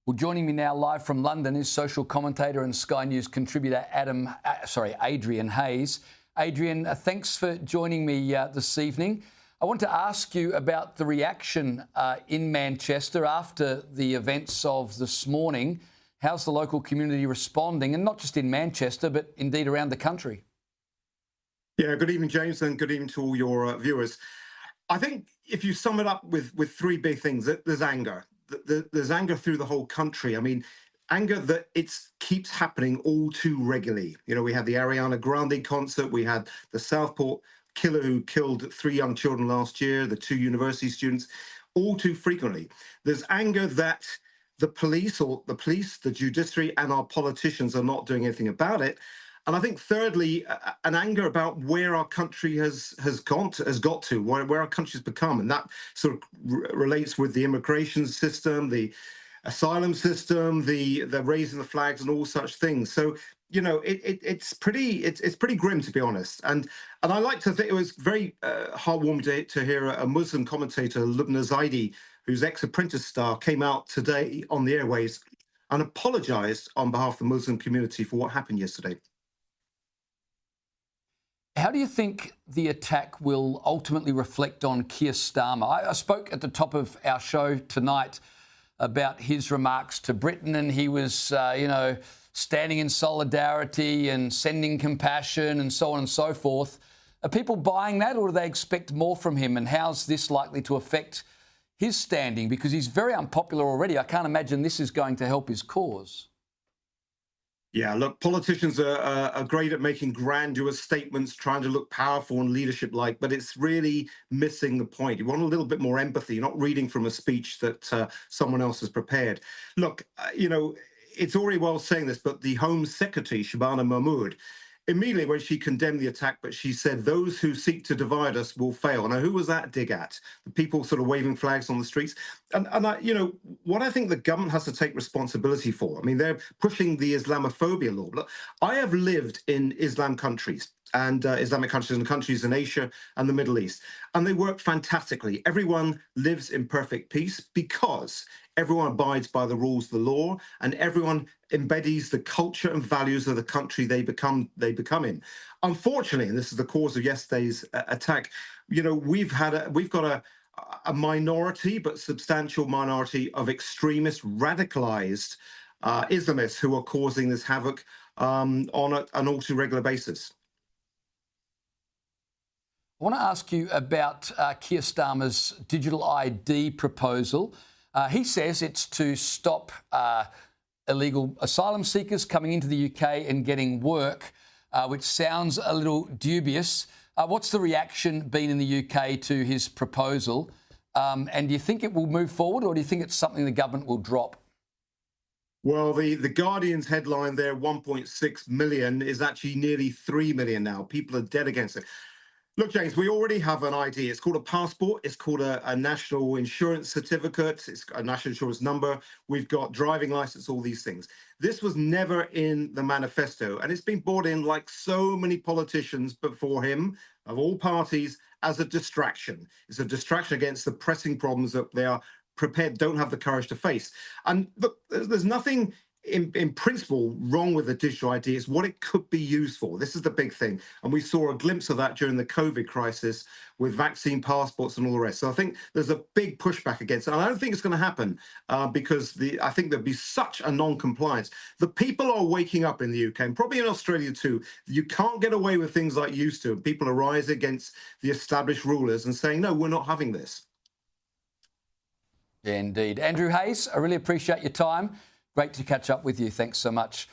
Well, joining me now live from London is social commentator and Sky News contributor Adrian Hayes. Adrian, thanks for joining me this evening. I want to ask you about the reaction in Manchester after the events of this morning. How's the local community responding, and not just in Manchester, but indeed around the country? Yeah, good evening, James, and good evening to all your viewers. I think if you sum it up with three big things, there's anger. There's anger through the whole country. I mean, anger that it keeps happening all too regularly. You know, we had the Ariana Grande concert, we had the Southport killer who killed 3 young children last year, the 2 university students, all too frequently. There's anger that the police, the judiciary, and our politicians are not doing anything about it. And I think, thirdly, an anger about where our country has got to, where our country's become. And that sort of relates with the immigration system, the asylum system, the raising the flags and all such things. So, you know, it's pretty grim, to be honest. And I like to think it was very heartwarming to hear a Muslim commentator, Lubna Zaidi, whose ex-Apprentice star came out today on the airways and apologized on behalf of the Muslim community for what happened yesterday. How do you think the attack will ultimately reflect on Keir Starmer? I spoke at the top of our show tonight about his remarks to Britain, and he was, standing in solidarity and sending compassion and so on and so forth. Are people buying that, or do they expect more from him? And how's this likely to affect his standing? Because he's very unpopular already. I can't imagine this is going to help his cause. Yeah, look, politicians are great at making grandiose statements, trying to look powerful and leadership-like, but it's really missing the point. You want a little bit more empathy. You're not reading from a speech that someone else has prepared. Look, it's already well saying this, but the Home Secretary, Shabana Mahmood, immediately when she condemned the attack, but she said, those who seek to divide us will fail. Now, who was that dig at? The people sort of waving flags on the streets? And what I think the government has to take responsibility for, I mean, they're pushing the Islamophobia law. Look, I have lived in Islam countries and Islamic countries and countries in Asia and the Middle East, and they work fantastically. Everyone lives in perfect peace because everyone abides by the rules of the law, and everyone embodies the culture and values of the country they become in. Unfortunately, and this is the cause of yesterday's attack, we've got a minority, but substantial minority of extremist, radicalized Islamists who are causing this havoc on an all too regular basis. I want to ask you about Keir Starmer's digital ID proposal. He says it's to stop illegal asylum seekers coming into the UK and getting work, which sounds a little dubious. What's the reaction been in the UK to his proposal? And do you think it will move forward, or do you think it's something the government will drop? Well, the Guardian's headline there, 1.6 million, is actually nearly 3 million now. People are dead against it. Look, James, we already have an ID. It's called a passport. It's called a national insurance certificate. It's a national insurance number. We've got driving license, all these things. This was never in the manifesto, and it's been brought in, like so many politicians before him, of all parties, as a distraction. It's a distraction against the pressing problems that they are don't have the courage to face. And look, there's nothing in principle wrong with the digital ID. It's what it could be used for. This is the big thing. And we saw a glimpse of that during the COVID crisis with vaccine passports and all the rest. So I think there's a big pushback against it. And I don't think it's going to happen because I think there'll be such a non-compliance. The people are waking up in the UK, and probably in Australia too. You can't get away with things like you used to. People are rising against the established rulers and saying, no, we're not having this. Yeah, indeed. Andrew Hayes, I really appreciate your time. Great to catch up with you. Thanks so much.